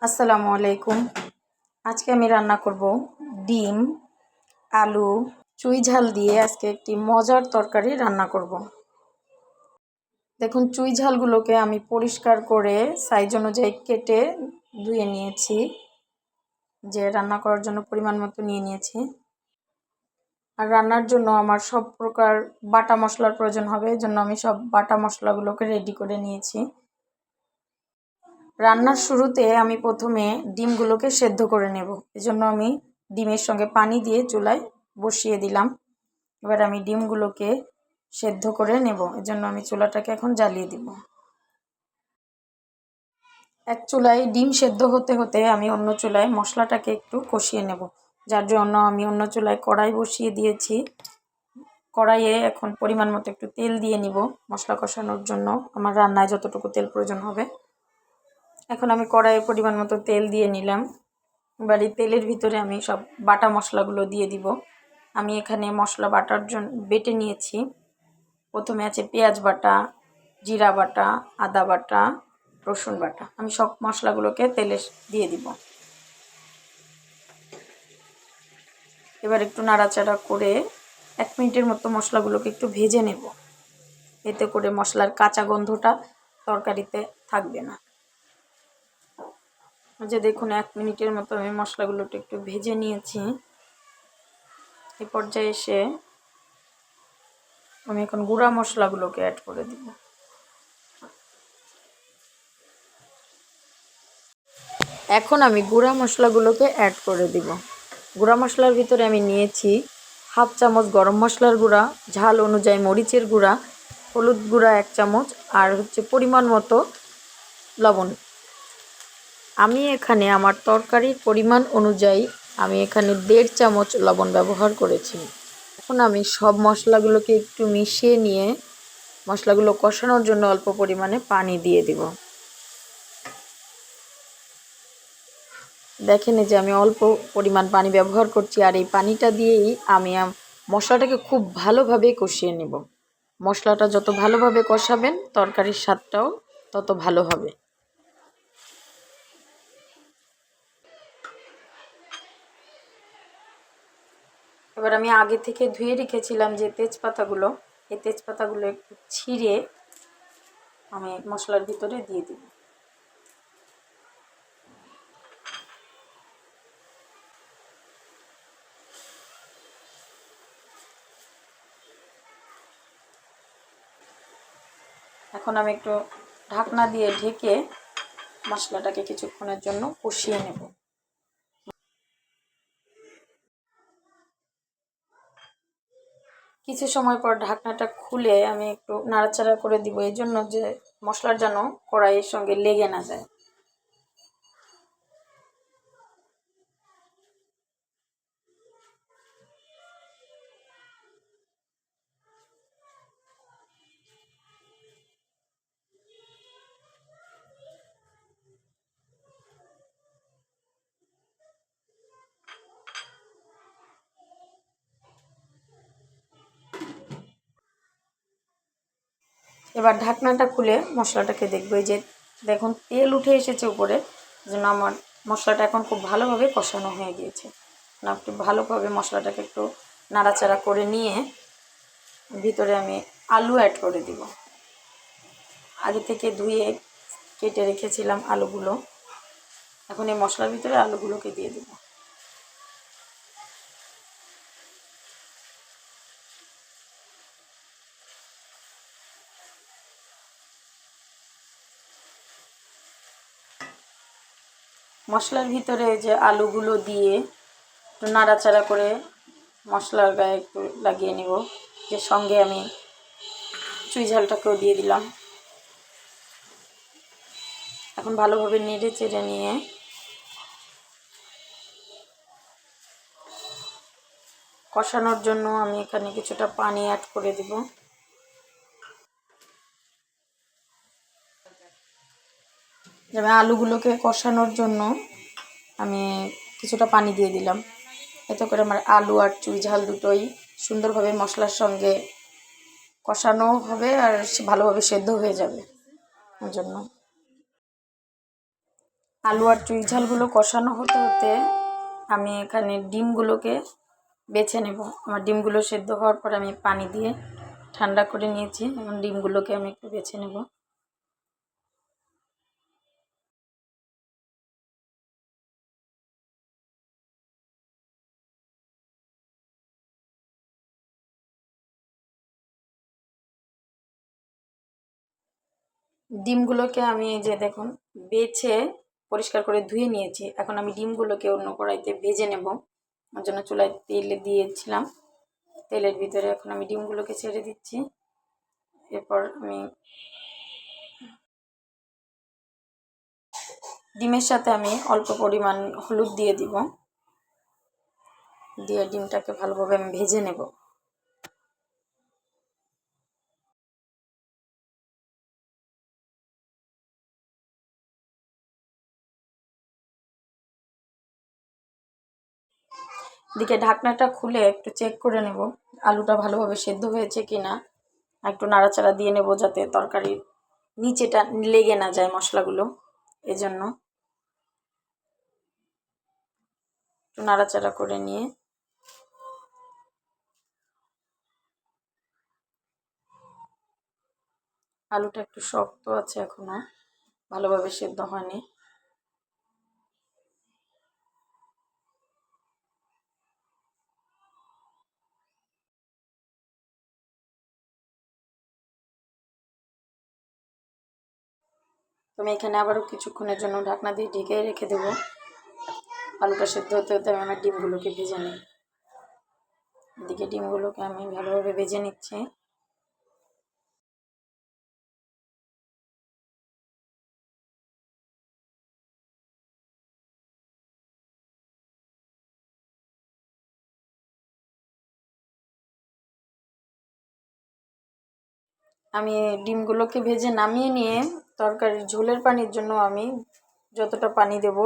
আসসালামু আলাইকুম। আজকে আমি রান্না করব ডিম, আলু, চুই ঝাল দিয়ে আজকে একটি মজার তরকারি রান্না করব। দেখুন, চুই ঝালগুলোকে আমি পরিষ্কার করে সাইজ অনুযায়ী কেটে ধুয়ে নিয়েছি, যে রান্না করার জন্য পরিমাণ মতো নিয়ে নিয়েছি। আর রান্নার জন্য আমার সব প্রকার বাটা মশলার প্রয়োজন হবে, এজন্য আমি সব বাটা মশলাগুলোকে রেডি করে নিয়েছি। রান্নার শুরুতে আমি প্রথমে ডিমগুলোকে সেদ্ধ করে নেব, এজন্য আমি ডিমের সঙ্গে পানি দিয়ে চুলায় বসিয়ে দিলাম। এবার আমি ডিমগুলোকে সেদ্ধ করে নেব, এজন্য আমি চুলাটাকে এখন জ্বালিয়ে দিব। এক চুলায় ডিম সেদ্ধ হতে হতে আমি অন্য চুলায় মশলাটাকে একটু কষিয়ে নেব, যার জন্য আমি অন্য চুলায় কড়াই বসিয়ে দিয়েছি। কড়াইয়ে এখন পরিমাণ মতো একটু তেল দিয়ে নিব মশলা কষানোর জন্য, আমার রান্নায় যতটুকু তেল প্রয়োজন হবে। এখন আমি কড়াইয়ে পরিমাণ মতো তেল দিয়ে নিলাম। এবার এই তেলের ভিতরে আমি সব বাটা মশলাগুলো দিয়ে দিব। আমি এখানে মশলা বাটার জন্য বেটে নিয়েছি। প্রথমে আছে পেঁয়াজ বাটা, জিরা বাটা, আদা বাটা, রসুন বাটা। আমি সব মশলাগুলোকে তেলে দিয়ে দিব। এবার একটু নাড়াচাড়া করে 1 মিনিটের মতো মশলাগুলোকে একটু ভেজে নেব, এতে করে মশলার কাঁচা গন্ধটা তরকারিতে থাকবে না। যে দেখুন, 1 মিনিটের মতো আমি মশলাগুলোকে একটু ভেজে নিয়েছি। এই পর্যায়ে এসে আমি এখন গুঁড়া মশলাগুলোকে অ্যাড করে দিব। এখন আমি গুঁড়া মশলাগুলোকে অ্যাড করে দিব। গুঁড়া মশলার ভিতরে আমি নিয়েছি 1/2 চামচ গরম মশলার গুঁড়া, ঝাল অনুযায়ী মরিচের গুঁড়া, হলুদ গুঁড়া 1 চামচ, আর পরিমাণ মতো লবণ। আমি এখানে আমার তরকারির পরিমাণ অনুযায়ী আমি এখানে 1.5 চামচ লবণ ব্যবহার করেছি। এখন আমি সব মশলাগুলোকে একটু মিশিয়ে নিয়ে মশলাগুলো কষানোর জন্য অল্প পরিমাণে পানি দিয়ে দিব। দেখেন যে আমি অল্প পরিমাণ পানি ব্যবহার করছি, আর এই পানিটা দিয়েই আমি মশলাটাকে খুব ভালোভাবে কষিয়ে নেব। মশলাটা যত ভালোভাবে কষাবেন তরকারির স্বাদটাও তত ভালো হবে। এবার আমি আগে থেকে ধুয়ে রেখেছিলাম যে তেজপাতাগুলো, এই তেজপাতাগুলো একটু ছিঁড়ে আমি মশলার ভিতরে দিয়ে দিব। এখন আমি একটু ঢাকনা দিয়ে ঢেকে মশলাটাকে কিছুক্ষণের জন্য কষিয়ে নেব। কিছু সময় পর ঢাকনাটা খুলে আমি একটু নাড়াচাড়া করে দিব, এই জন্য যে মশলার যেন কড়াইয়ের সঙ্গে লেগে না যায়। এবার ঢাকনাটা খুলে মশলাটাকে দেখবো, এই যে দেখুন তেল উঠে এসেছে উপরে, যেন আমার মশলাটা এখন খুব ভালোভাবে কষানো হয়ে গিয়েছে। না, একটু ভালোভাবে মশলাটাকে একটু নাড়াচাড়া করে নিয়ে ভিতরে আমি আলু অ্যাড করে দিব। আগে থেকে ধুয়ে কেটে রেখেছিলাম আলুগুলো, এখন এই মশলার ভিতরে আলুগুলোকে দিয়ে দেব। মশলার ভিতরে যে আলুগুলো দিয়ে একটু নাড়াচাড়া করে মশলার গায়ে একটু লাগিয়ে নিব, যে সঙ্গে আমি চুই ঝালটাকেও দিয়ে দিলাম। এখন ভালোভাবে নেড়ে চেড়ে নিয়ে কষানোর জন্য আমি এখানে কিছুটা পানি অ্যাড করে দিব। যেমন আলুগুলোকে কষানোর জন্য আমি কিছুটা পানি দিয়ে দিলাম, এতে করে আমার আলু আর চুই ঝাল দুটোই সুন্দরভাবে মশলার সঙ্গে কষানো হবে আর ভালোভাবে সেদ্ধ হয়ে যাবে। ওর জন্য আলু আর চুই ঝালগুলো কষানো হতে হতে আমি এখানে ডিমগুলোকে বেছে নেব। আমার ডিমগুলো সেদ্ধ হওয়ার পর আমি পানি দিয়ে ঠান্ডা করে নিয়েছি। এবং ডিমগুলোকে আমি একটু বেছে নেব। ডিমগুলোকে আমি এই যে দেখুন বেছে পরিষ্কার করে ধুয়ে নিয়েছি। এখন আমি ডিমগুলোকে অন্য কড়াইতে ভেজে নেব। ওর জন্য চুলায় তেল দিয়েছিলাম। তেলের ভিতরে এখন আমি ডিমগুলোকে ছেড়ে দিচ্ছি। এরপর আমি ডিমের সাথে আমি অল্প পরিমাণ হলুদ দিয়ে দিব। দিয়ে ডিমটাকে ভালোভাবে আমি ভেজে নেব। দিকে ঢাকনাটা খুলে একটু চেক করে নেব আলুটা ভালোভাবে সেদ্ধ হয়েছে কিনা। একটু নাড়াচাড়া দিয়ে নেব যাতে তরকারির নিচেটা লেগে না যায় মশলাগুলো। এজন্য একটু নাড়াচাড়া করে নিয়ে আলুটা একটু শক্ত আছে, এখনো ভালোভাবে সেদ্ধ হয়নি। আমি এখানে আবারও কিছুক্ষণের জন্য ঢাকনা দিয়ে ঢেকে রেখে দেবো। আলুটা সেদ্ধ হতে হতে আমি আমার ডিমগুলোকে ভেজে নিই। এদিকে ডিমগুলোকে আমি ভালোভাবে ভেজে নিচ্ছি। আমি ডিমগুলোকে ভেজে নামিয়ে নিয়ে তরকারির ঝোলের পানির জন্য আমি যতটা পানি দেব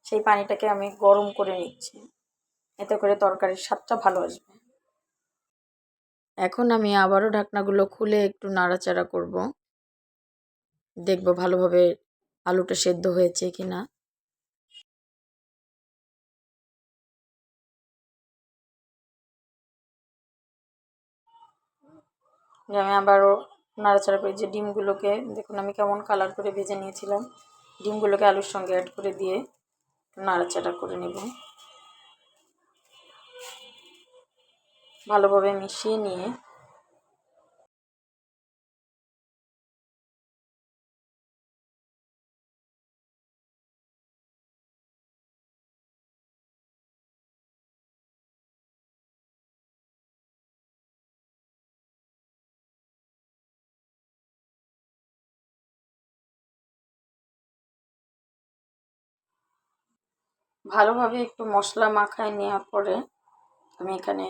সেই পানিটাকে আমি গরম করে নিচ্ছি। এতে করে তরকারির স্বাদটা ভালো আসবে। এখন আমি আবারও ঢাকনাগুলো খুলে একটু নাড়াচাড়া করব। দেখব ভালোভাবে আলুটা সেদ্ধ হয়েছে কিনা। আমি আবারও নাড়াচাড়া করি। যে ডিমগুলোকে দেখুন আমি কেমন কালার করে ভেজে নিয়েছিলাম। ডিমগুলোকে আলুর সঙ্গে অ্যাড করে দিয়ে নাড়াচাড়া করে নেব। ভালোভাবে মিশিয়ে নিয়ে ভালোভাবে একটু মশলা মাখায় নেওয়ার পরে আমি এখানে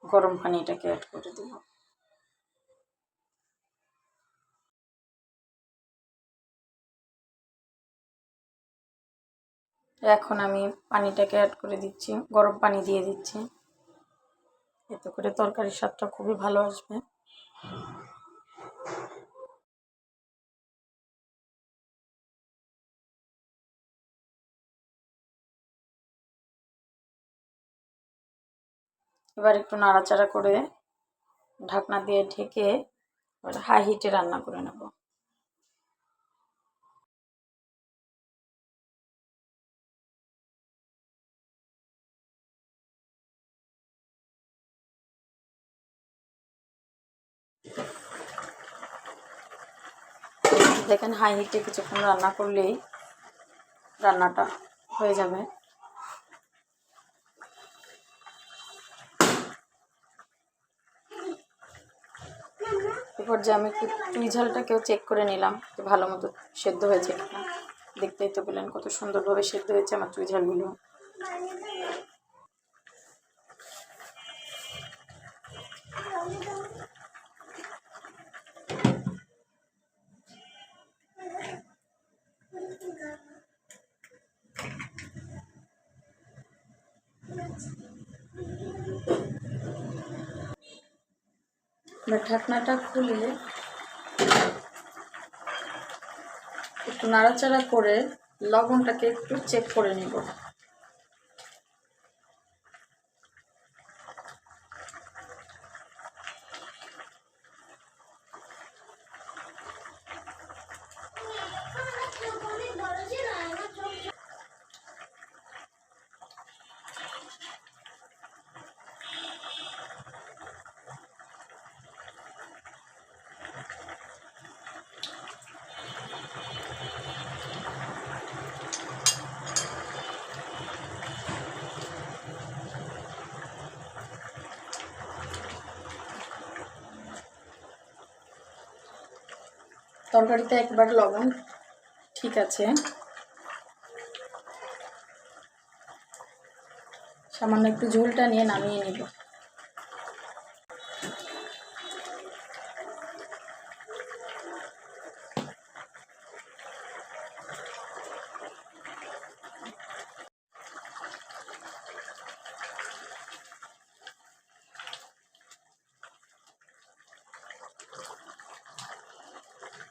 গরম পানিটাকে অ্যাড করে দেব। এখন আমি পানিটাকে অ্যাড করে দিচ্ছি, গরম পানি দিয়ে দিচ্ছি। এতে করে তরকারির স্বাদটা খুবই ভালো আসবে। এবার একটু নাড়াচাড়া করে ঢাকনা দিয়ে ঢেকে হাই হিটে রান্না করে নেব। দেখেন হাই হিটে কিছুক্ষণ রান্না করলেই রান্নাটা হয়ে যাবে। এরপর যে আমি একটু চুই ঝালটাকেও চেক করে নিলাম যে ভালো মতো সেদ্ধ হয়েছে কিনা। দেখতেই তো পেলেন কত সুন্দরভাবে সেদ্ধ হয়েছে আমার চুই ঝালগুলো। ঢাকনাটা খুলে একটু নাড়াচাড়া করে লবণটাকে একটু চেক করে নিব। তরকারিতে একবার লবণ ঠিক আছে, সামান্য একটু ঝোলটা নিয়ে নামিয়ে নিব।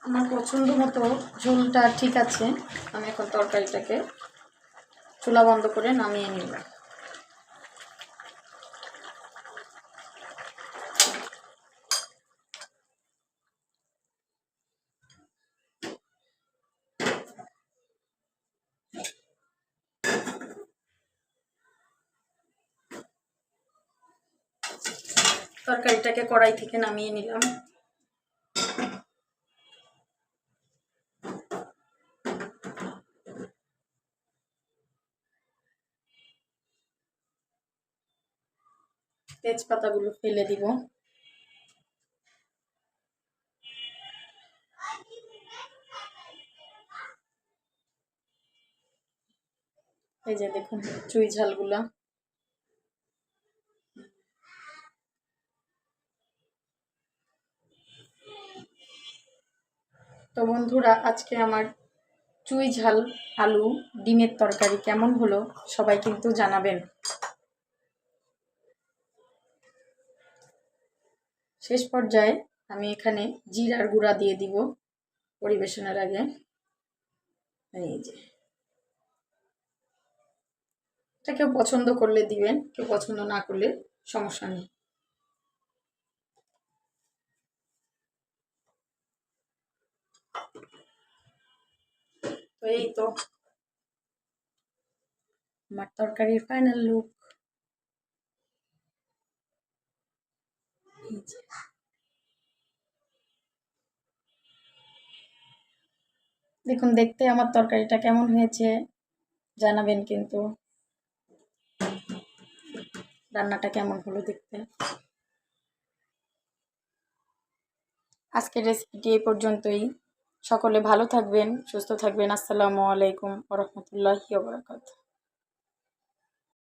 আমার পছন্দ মতো ঝোলটা ঠিক আছে, আমি এখন তরকারিটাকে চুলা বন্ধ করে নামিয়ে নিব। তরকারিটাকে কড়াই থেকে নামিয়ে নিলাম। তেজপাতাগুলো ফেলে দিব। এই যে দেখুন চুই ঝালগুলা। তো বন্ধুরা, আজকে আমার চুই ঝাল আলু ডিমের তরকারি কেমন হলো সবাই কিন্তু জানাবেন। শেষ পর্যায়ে আমি এখানে জিরার গুঁড়া দিয়ে দিব পরিবেশনের আগে। এই যে, এটা কেউ পছন্দ করলে দিবেন, কেউ পছন্দ না করলে সমস্যা নেই। তো এই তো আমার তরকারির ফাইনাল লুক। দেখুন দেখতে আমার তরকারিটা কেমন হয়েছে জানাবেন কিন্তু। রান্নাটা কেমন হলো দেখতে। আজকের রেসিপিটি এই পর্যন্তই। সকলে ভালো থাকবেন, সুস্থ থাকবেন। আসসালামু আলাইকুম ওয়া রাহমাতুল্লাহি ওয়া বারাকাতুহু।